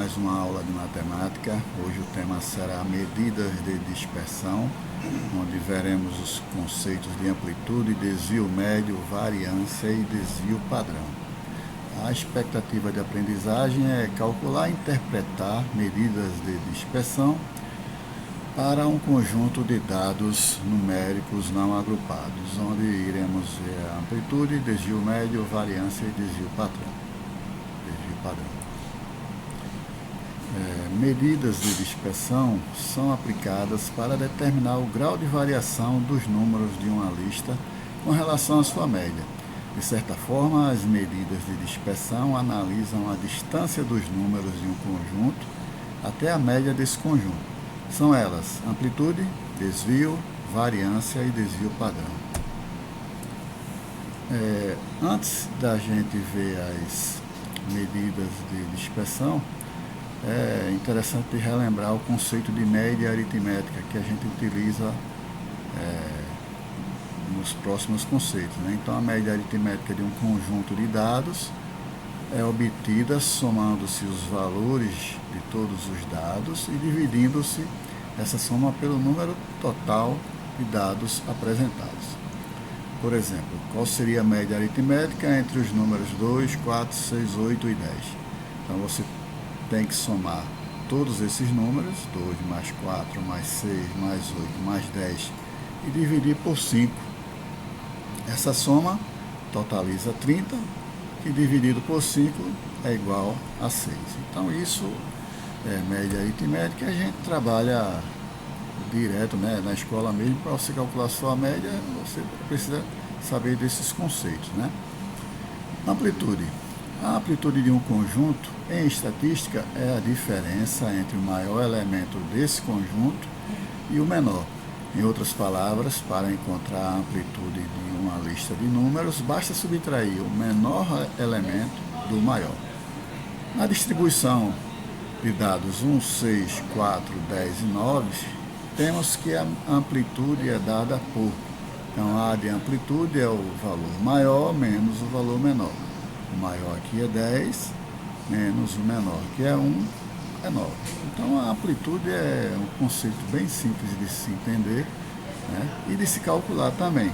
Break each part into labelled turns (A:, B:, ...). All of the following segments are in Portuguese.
A: mais uma aula de matemática. Hoje o tema será medidas de dispersão, onde veremos os conceitos de amplitude, desvio médio, variância e desvio padrão. A expectativa de aprendizagem é calcular e interpretar medidas de dispersão para um conjunto de dados numéricos não agrupados, onde iremos ver a amplitude, desvio médio, variância e desvio padrão. Medidas de dispersão são aplicadas para determinar o grau de variação dos números de uma lista com relação à sua média. De certa forma, as medidas de dispersão analisam a distância dos números de um conjunto até a média desse conjunto. São elas amplitude, desvio, variância e desvio padrão. Antes da gente ver as medidas de dispersão, é interessante relembrar o conceito de média aritmética que a gente utiliza nos próximos conceitos, né? Então, a média aritmética de um conjunto de dados é obtida somando-se os valores de todos os dados e dividindo-se essa soma pelo número total de dados apresentados. Por exemplo, qual seria a média aritmética entre os números 2, 4, 6, 8 e 10? Então, você tem que somar todos esses números, 2 mais 4, mais 6, mais 8, mais 10, e dividir por 5. Essa soma totaliza 30, e dividido por 5 é igual a 6. Então, isso é média aritmética, a gente trabalha direto, né, na escola mesmo. Para você calcular sua média, você precisa saber desses conceitos, né? Amplitude. A amplitude de um conjunto, em estatística, é a diferença entre o maior elemento desse conjunto e o menor. Em outras palavras, para encontrar a amplitude de uma lista de números, basta subtrair o menor elemento do maior. Na distribuição de dados 1, 6, 4, 10 e 9, temos que a amplitude é dada por. Então, A de amplitude é o valor maior menos o valor menor. O maior aqui é 10, menos o menor, que é 1, é 9. Então, a amplitude é um conceito bem simples de se entender, né, e de se calcular também.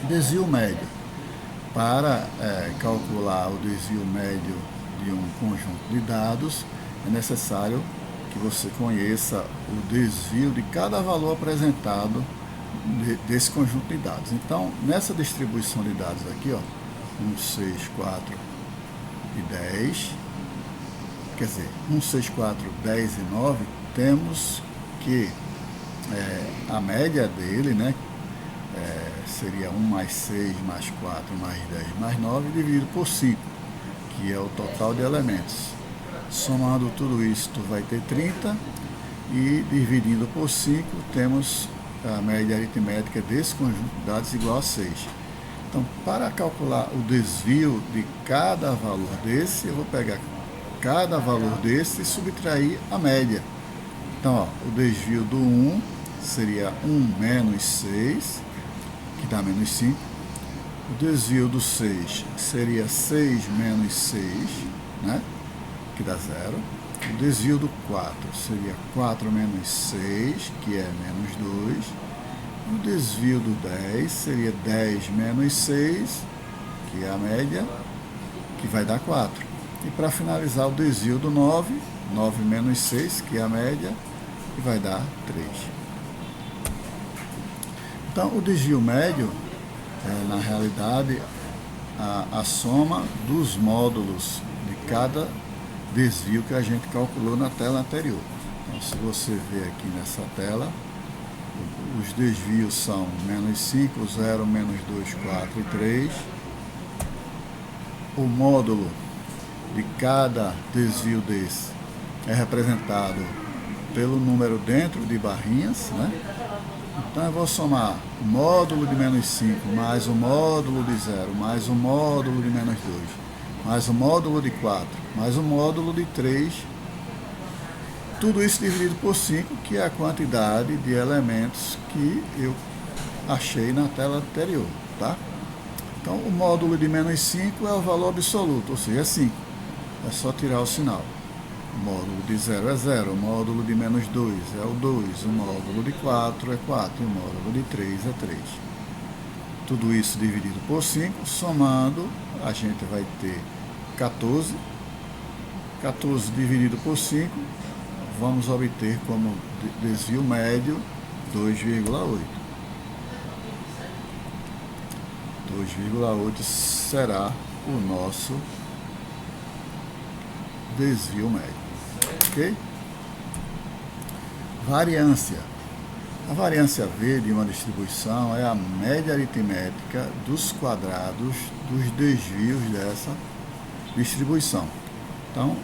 A: Desvio médio. Para calcular o desvio médio de um conjunto de dados, é necessário que você conheça o desvio de cada valor apresentado desse conjunto de dados. Então, nessa distribuição de dados aqui, 1, 6, 4 e 10, quer dizer, 1, 6, 4, 10 e 9, temos que a média dele, né, seria 1 mais 6, mais 4, mais 10, mais 9, dividido por 5, que é o total de elementos. Somando tudo isso, tu vai ter 30, e dividindo por 5, temos a média aritmética desse conjunto de dados igual a 6. Então, para calcular o desvio de cada valor desse, eu vou pegar cada valor desse e subtrair a média. Então, o desvio do 1 seria 1 menos 6, que dá menos 5. O desvio do 6 seria 6 menos 6, né, que dá 0. O desvio do 4 seria 4 menos 6, que é menos 2. O desvio do 10 seria 10 menos 6, que é a média, que vai dar 4. E para finalizar, o desvio do 9, 9 menos 6, que é a média, que vai dar 3. Então, o desvio médio é, na realidade, a soma dos módulos de cada desvio que a gente calculou na tela anterior. Então, se você ver aqui nessa tela, os desvios são menos 5, 0, menos 2, 4 e 3. O módulo de cada desvio desse é representado pelo número dentro de barrinhas, né? Então, eu vou somar o módulo de menos 5 mais o módulo de 0, mais o módulo de menos 2, mais o módulo de 4, mais o módulo de 3. Tudo isso dividido por 5, que é a quantidade de elementos que eu achei na tela anterior, tá? Então, o módulo de menos 5 é o valor absoluto, ou seja, 5. é só tirar o sinal. O módulo de 0 é 0, o módulo de menos 2 é o 2, o módulo de 4 é 4 e o módulo de 3 é 3. Tudo isso dividido por 5, somando, a gente vai ter 14. 14 dividido por 5, vamos obter como desvio médio 2,8. 2,8 será o nosso desvio médio. Ok? Variância. A variância V de uma distribuição é a média aritmética dos quadrados dos desvios dessa distribuição. Então,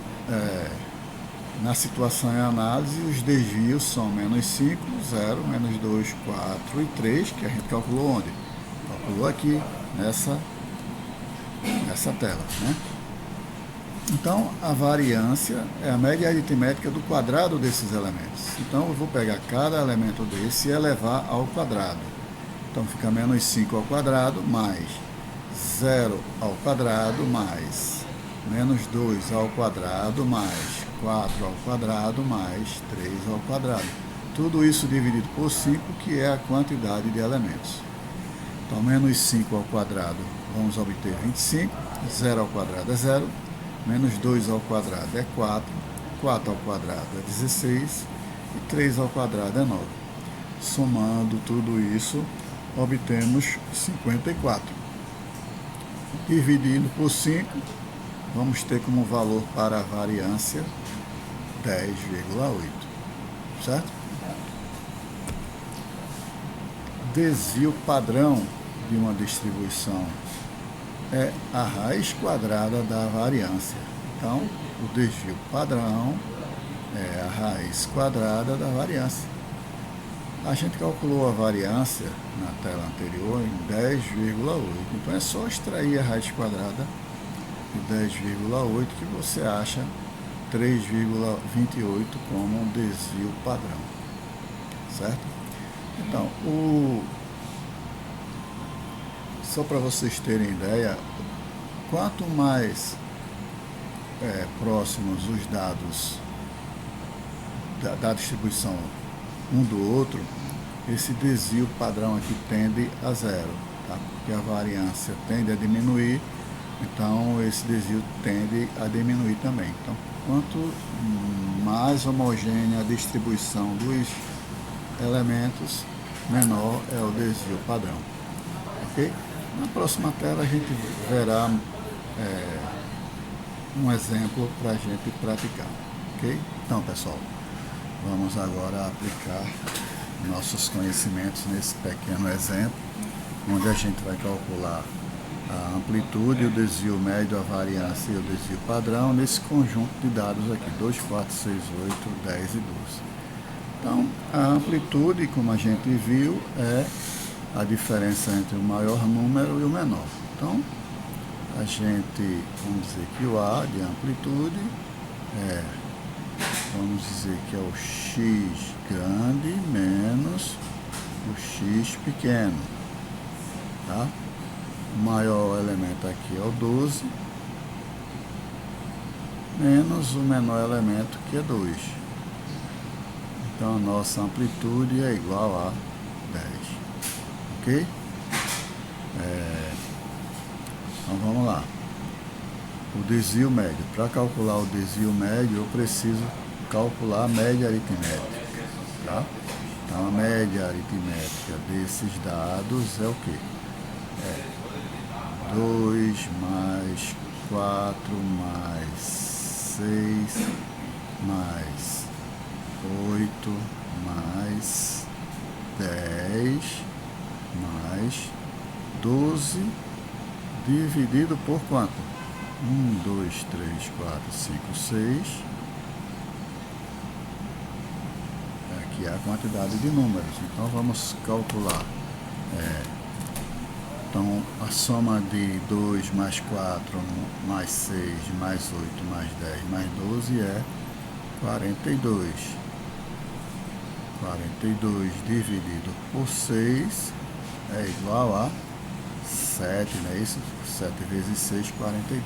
A: na situação em análise, os desvios são menos 5, 0, menos 2, 4 e 3, que a gente calculou onde? Calculou aqui, nessa tela, né? Então, a variância é a média aritmética do quadrado desses elementos. Então, eu vou pegar cada elemento desse e elevar ao quadrado. Então, fica menos 5 ao quadrado, mais 0 ao quadrado, mais menos 2 ao quadrado, mais 4 ao quadrado, mais 3 ao quadrado. Tudo isso dividido por 5, que é a quantidade de elementos. Então, menos 5 ao quadrado, vamos obter 25. 0 ao quadrado é 0. Menos 2 ao quadrado é 4, 4 ao quadrado é 16 e 3 ao quadrado é 9. Somando tudo isso, obtemos 54. Dividindo por 5, vamos ter como valor para a variância 10,8, certo? Desvio padrão de uma distribuição é a raiz quadrada da variância. Então, o desvio padrão é a raiz quadrada da variância. A gente calculou a variância na tela anterior em 10,8. Então, é só extrair a raiz quadrada de 10,8 que você acha 3,28 como um desvio padrão. Certo? Então, só para vocês terem ideia, quanto mais próximos os dados da distribuição um do outro, esse desvio padrão aqui tende a zero, tá? Porque a variância tende a diminuir, então esse desvio tende a diminuir também. Então, quanto mais homogênea a distribuição dos elementos, menor é o desvio padrão. Ok? Na próxima tela a gente verá um exemplo para a gente praticar, ok? Então, pessoal, vamos agora aplicar nossos conhecimentos nesse pequeno exemplo, onde a gente vai calcular a amplitude, o desvio médio, a variância e o desvio padrão nesse conjunto de dados aqui, 2, 4, 6, 8, 10 e 12. Então, a amplitude, como a gente viu, é a diferença entre o maior número e o menor. Então, a gente, vamos dizer que o A de amplitude vamos dizer que é o X grande menos o X pequeno, tá? O maior elemento aqui é o 12, menos o menor elemento que é 2. Então, a nossa amplitude é igual a 10. Ok? Então vamos lá. O desvio médio. Para calcular o desvio médio, eu preciso calcular a média aritmética. Tá? Então a média aritmética desses dados é o quê? 2 mais 4 mais 6 mais 8 mais 10 mais 12 dividido por quanto? 1, 2, 3, 4, 5, 6. Aqui é a quantidade de números. Então vamos calcular. Então a soma de 2 mais 4 mais 6 mais 8 mais 10 mais 12 é 42. 42 dividido por 6 é igual a 7, não é isso? 7 vezes 6, 42.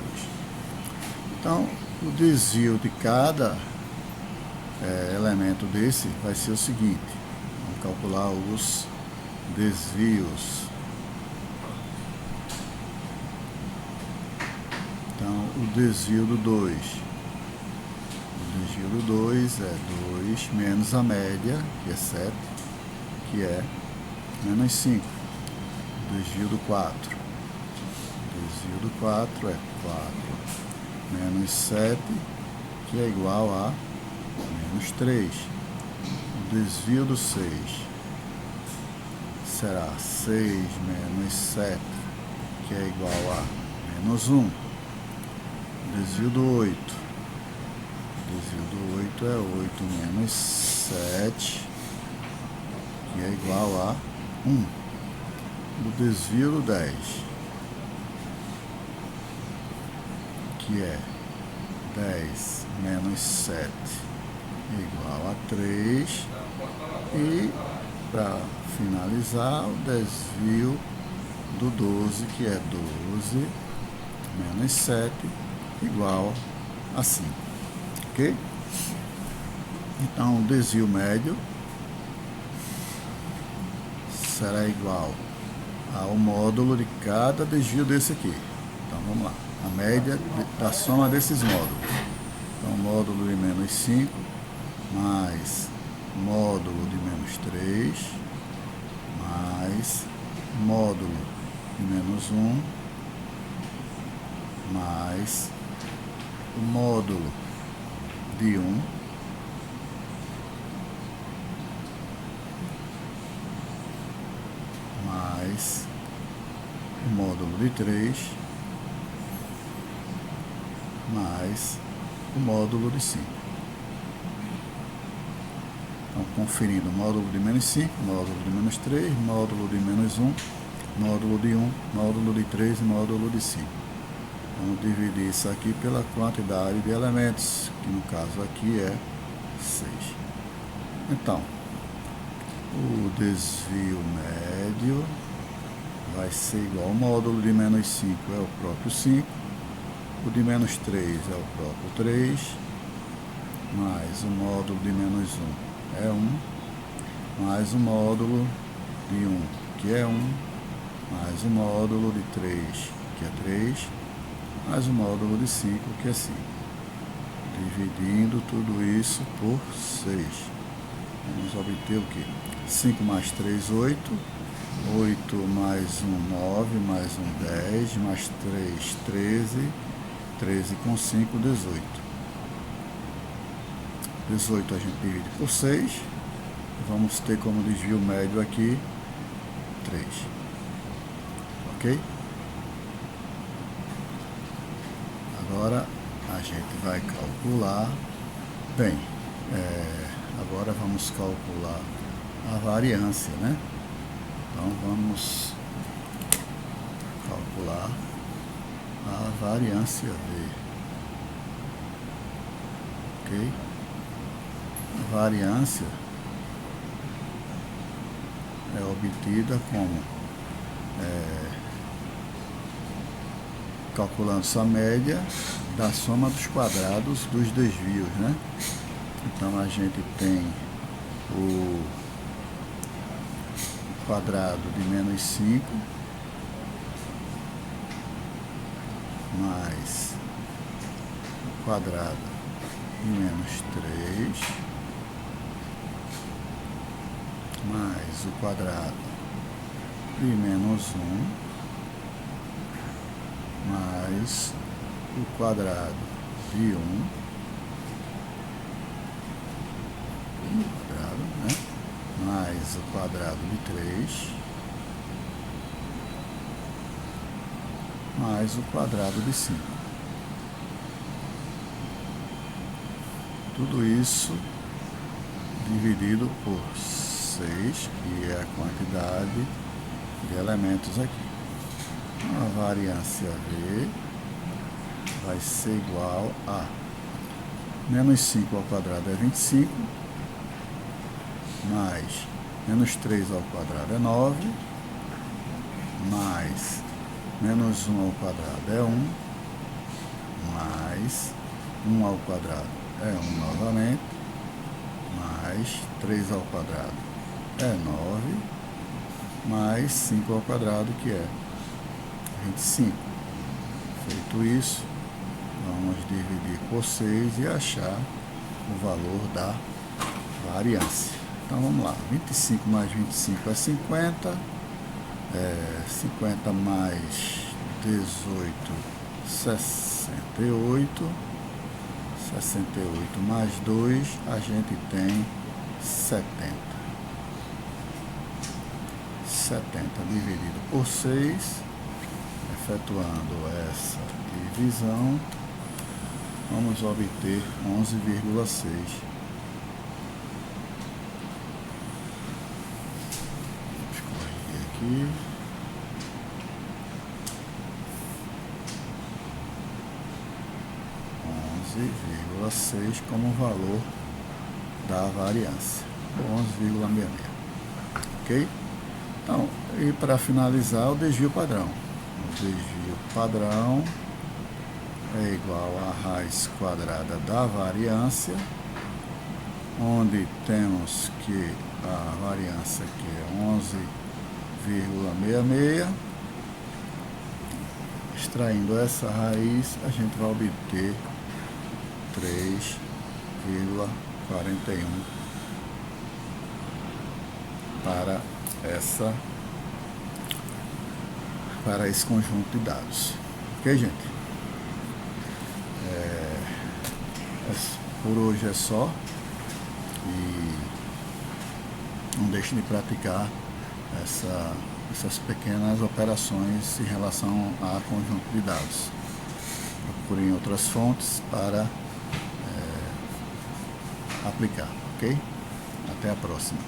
A: Então, O desvio de cada elemento desse vai ser o seguinte. Vamos calcular os desvios. Então, o desvio do 2. O desvio do 2 é 2 menos a média, que é 7, que é menos 5. O desvio do 4. O desvio do 4 é 4 menos 7, que é igual a menos 3. O desvio do 6 será 6 menos 7, que é igual a menos 1. O desvio do 8. O desvio do 8 é 8 menos 7, que é igual a 1. O desvio do 10, que é 10 menos 7 igual a 3. E, para finalizar, o desvio do 12, que é 12 menos 7 igual a 5. Ok? Então, o desvio médio será igual ao módulo de cada desvio desse aqui. Então, vamos lá. A média da soma desses módulos. Então, módulo de menos 5 mais módulo de menos 3 mais módulo de menos 1 mais o módulo de 1 mais o módulo de 3 mais o módulo de 5. Então, conferindo: módulo de menos 5, módulo de menos 3, módulo de menos 1, módulo de 1, módulo de 3 e módulo de 5. Vamos dividir isso aqui pela quantidade de elementos, que no caso aqui é 6. Então, o desvio médio vai ser igual ao módulo de menos 5 é o próprio 5, o de menos 3 é o próprio 3, mais o módulo de menos 1 é 1, mais o módulo de 1, que é 1, mais o módulo de 3, que é 3, mais o módulo de 5, que é 5. Dividindo tudo isso por 6. Vamos obter o quê? 5 mais 3, 8. 8 mais 1, 9. Mais 1, 10. Mais 3, 13. 13 com 5, 18. 18 a gente divide por 6. Vamos ter como desvio médio aqui 3. Ok? Agora a gente vai calcular. Bem, agora vamos calcular a variância, né? Então vamos calcular a variância V. Ok? A variância é obtida como calculando sua média da soma dos quadrados dos desvios, né? Então a gente tem o quadrado de menos 5 mais o quadrado de menos 3 mais o quadrado de menos 1 mais o quadrado de 1, quadrado, né? Mais o quadrado de 3, mais o quadrado de 5. Tudo isso dividido por 6, que é a quantidade de elementos aqui. A variância V vai ser igual a menos 5 ao quadrado é 25, mais menos 3 ao quadrado é 9, mais menos 1 ao quadrado é 1, mais 1 ao quadrado é 1 novamente, mais 3 ao quadrado é 9, mais 5 ao quadrado, que é 25. Feito isso, vamos dividir por 6 e achar o valor da variância. Então vamos lá, 25 mais 25 é 50, 50 mais 18, 68, 68 mais 2, a gente tem 70. 70 dividido por 6, efetuando essa divisão, vamos obter 11,6. Vamos corrigir aqui. ,6 como valor da variância, 11,66. Ok? Então, e para finalizar, o desvio padrão. O desvio padrão é igual à raiz quadrada da variância, onde temos que a variância aqui é 11,66. Extraindo essa raiz, a gente vai obter 3,41 para esse conjunto de dados. Ok, gente? Por hoje é só. E não deixe de praticar essas pequenas operações em relação a conjunto de dados. Procurem outras fontes para aplicar, ok? Até a próxima.